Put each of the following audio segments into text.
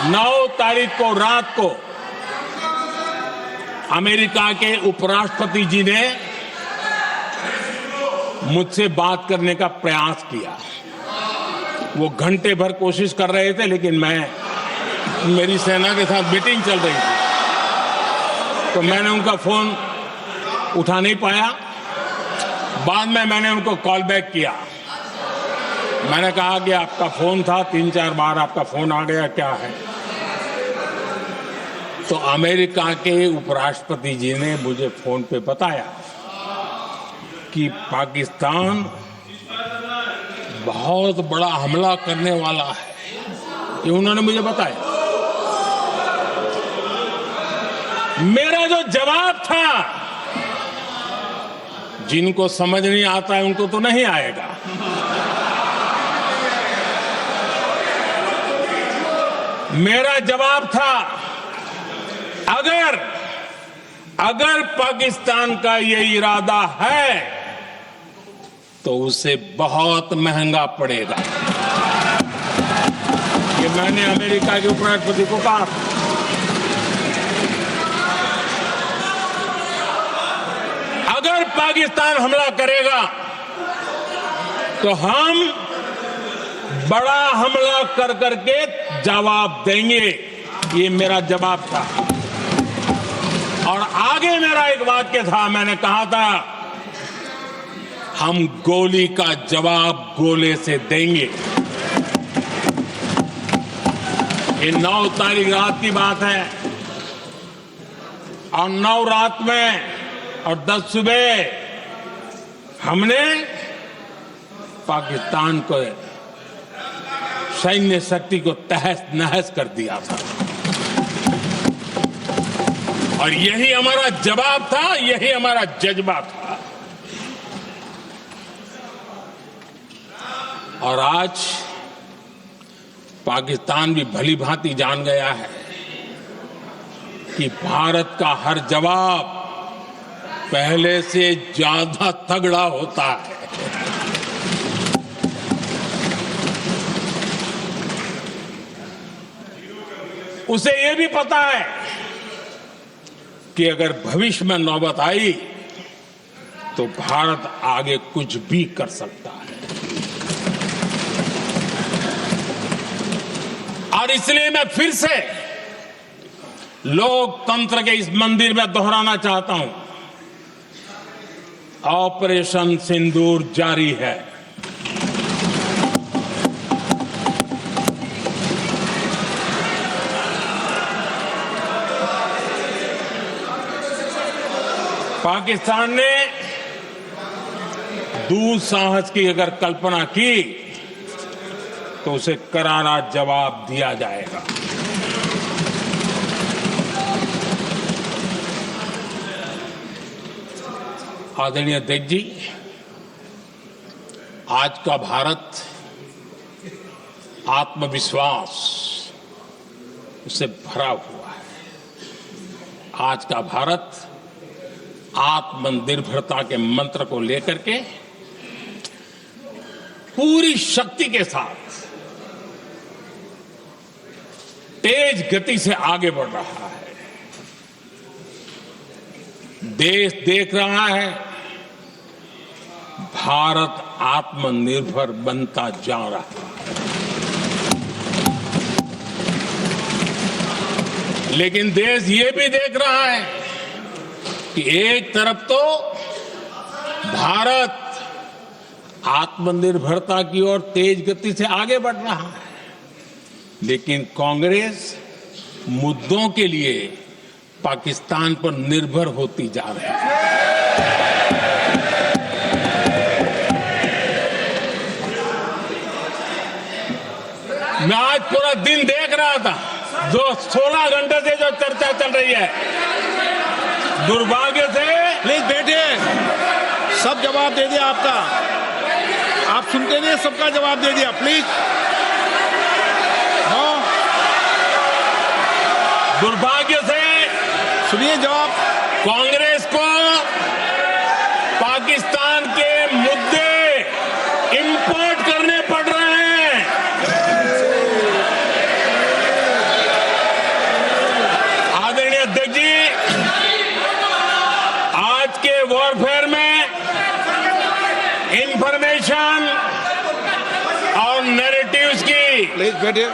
9 तारीख को रात को अमेरिका के उपराष्ट्रपति जी ने मुझसे बात करने का प्रयास किया। वो घंटे भर कोशिश कर रहे थे, लेकिन मेरी सेना के साथ मीटिंग चल रही थी, तो मैंने उनका फोन उठा नहीं पाया। बाद में मैंने उनको कॉल बैक किया। मैंने कहा कि आपका फोन था, 3-4 बार आपका फोन आ गया, क्या है? तो अमेरिका के उपराष्ट्रपति जी ने मुझे फोन पे बताया कि पाकिस्तान बहुत बड़ा हमला करने वाला है, ये उन्होंने मुझे बताया। मेरा जो जवाब था, जिनको समझ नहीं आता है उनको तो नहीं आएगा, मेरा जवाब था अगर पाकिस्तान का ये इरादा है तो उसे बहुत महंगा पड़ेगा। ये मैंने अमेरिका के उपराष्ट्रपति को कहा। अगर पाकिस्तान हमला करेगा तो हम बड़ा हमला कर करके जवाब देंगे, ये मेरा जवाब था। और आगे मेरा एक वाक्य था, मैंने कहा था हम गोली का जवाब गोले से देंगे। ये 9 तारीख रात की बात है, और 9 रात में और 10 सुबह हमने पाकिस्तान को सैन्य शक्ति को तहस नहस कर दिया था। और यही हमारा जवाब था, यही हमारा जज्बा था। और आज पाकिस्तान भी भली भांति जान गया है कि भारत का हर जवाब पहले से ज्यादा तगड़ा होता है। उसे यह भी पता है कि अगर भविष्य में नौबत आई तो भारत आगे कुछ भी कर सकता है। और इसलिए मैं फिर से लोकतंत्र के इस मंदिर में दोहराना चाहता हूं, ऑपरेशन सिंदूर जारी है। पाकिस्तान ने दुस्साहस की अगर कल्पना की तो उसे करारा जवाब दिया जाएगा। आदरणीय अध्यक्ष जी, आज का भारत आत्मविश्वास से भरा हुआ है। आज का भारत आत्मनिर्भरता के मंत्र को लेकर के पूरी शक्ति के साथ तेज गति से आगे बढ़ रहा है। देश देख रहा है भारत आत्मनिर्भर बनता जा रहा है। लेकिन देश ये भी देख रहा है कि एक तरफ तो भारत आत्मनिर्भरता की ओर तेज गति से आगे बढ़ रहा है, लेकिन कांग्रेस मुद्दों के लिए पाकिस्तान पर निर्भर होती जा रही है। मैं आज पूरा दिन देख रहा था, जो 16 घंटे से जो चर्चा चल रही है, दुर्भाग्य से। प्लीज बैठिए, सब जवाब दे दिया आपका, आप सुनते नहीं, सबका जवाब दे दिया। प्लीज दुर्भाग्य से सुनिए जवाब। कांग्रेस को पाकिस्तान के मुद्दे इंपोर्ट करने पड़ रहे हैं। इन्फॉर्मेशन और नैरेटिव्स की प्लीज बैठिए।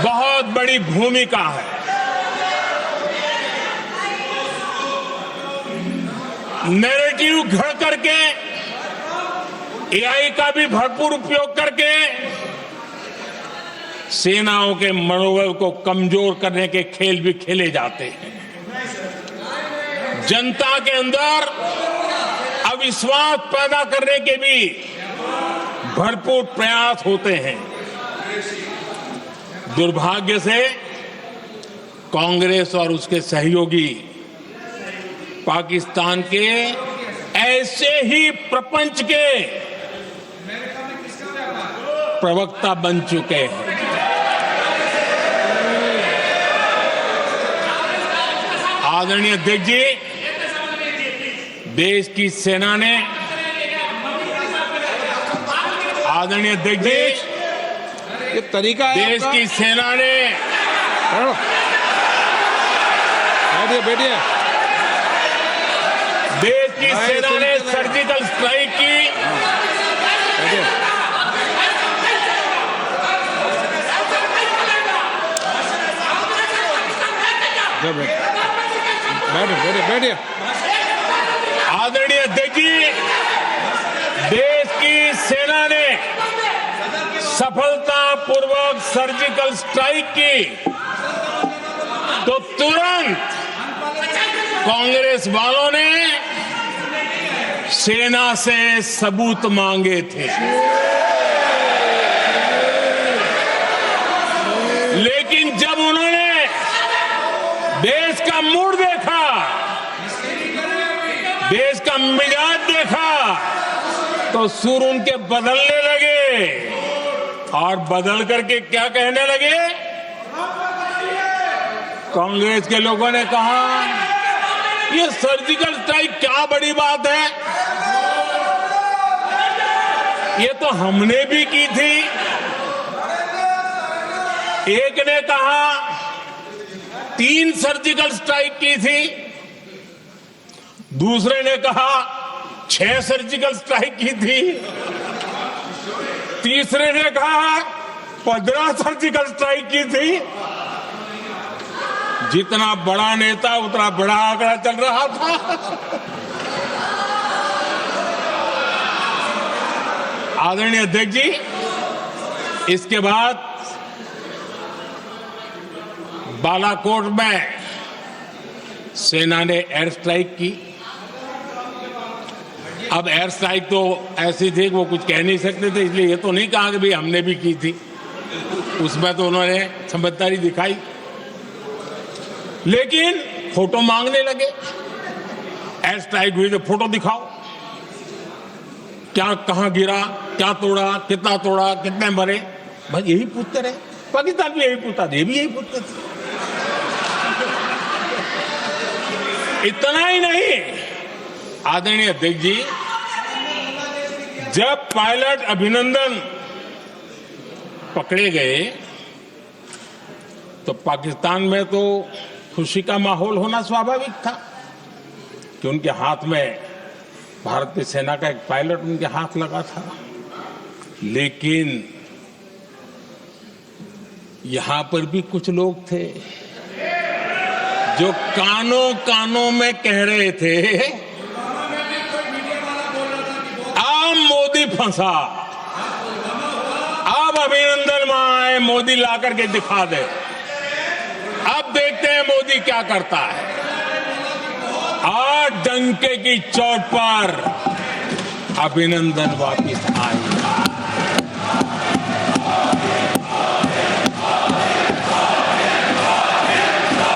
बहुत बड़ी भूमिका है। नैरेटिव घड़ करके एआई का भी भरपूर उपयोग करके सेनाओं के मनोबल को कमजोर करने के खेल भी खेले जाते हैं। जनता के अंदर अविश्वास पैदा करने के भी भरपूर प्रयास होते हैं। दुर्भाग्य से कांग्रेस और उसके सहयोगी पाकिस्तान के ऐसे ही प्रपंच के प्रवक्ता बन चुके हैं। आदरणीय अध्यक्ष जी, देश की सेना ने आदरणीय अध्यक्ष जी, ये तरीका है देश आपका? की सेना ने बैठिए बैठिए। देश की नहीं, सेना ने सुनते नहीं। सर्जिकल स्ट्राइक की। बैठिए। जब बैठो बैठिए बैठिए। आदरणीय अध्यक्ष जी, देश की सेना ने सफलतापूर्वक सर्जिकल स्ट्राइक की तो तुरंत कांग्रेस वालों ने सेना से सबूत मांगे थे। लेकिन जब उन्होंने देश का मूड देखा, देश का मिजाज देखा, तो सुर उनके बदलने लगे और बदल करके क्या कहने लगे? कांग्रेस के लोगों ने कहा, ये सर्जिकल स्ट्राइक क्या बड़ी बात है, ये तो हमने भी की थी। एक ने कहा 3 सर्जिकल स्ट्राइक की थी, दूसरे ने कहा 6 सर्जिकल स्ट्राइक की थी, तीसरे ने कहा 15 सर्जिकल स्ट्राइक की थी। जितना बड़ा नेता उतना बड़ा आंकड़ा चल रहा था। आदरणीय अध्यक्ष जी, इसके बाद बालाकोट में सेना ने एयर स्ट्राइक की। अब एयर स्ट्राइक तो ऐसी थी कि वो कुछ कह नहीं सकते थे, इसलिए ये तो नहीं कहा कि भाई हमने भी की थी। उसमें तो उन्होंने समझदारी दिखाई, लेकिन फोटो मांगने लगे। एयर स्ट्राइक हुई तो फोटो दिखाओ, क्या कहां गिरा, क्या तोड़ा, कितने मरे, बस यही पूछते रहे। पाकिस्तान भी यही पूछता था, ये भी यही पूछते थे। इतना ही नहीं, आदरणीय अध्यक्ष जी, जब पायलट अभिनंदन पकड़े गए तो पाकिस्तान में तो खुशी का माहौल होना स्वाभाविक था कि उनके हाथ में भारतीय सेना का एक पायलट उनके हाथ लगा था। लेकिन यहां पर भी कुछ लोग थे जो कानों कानों में कह रहे थे, अब मोदी फंसा, अब अभिनंदन आए, मोदी ला करके दिखा दे, अब देखते हैं मोदी क्या करता है। आज डंके की चोट पर अभिनंदन वापिस आए।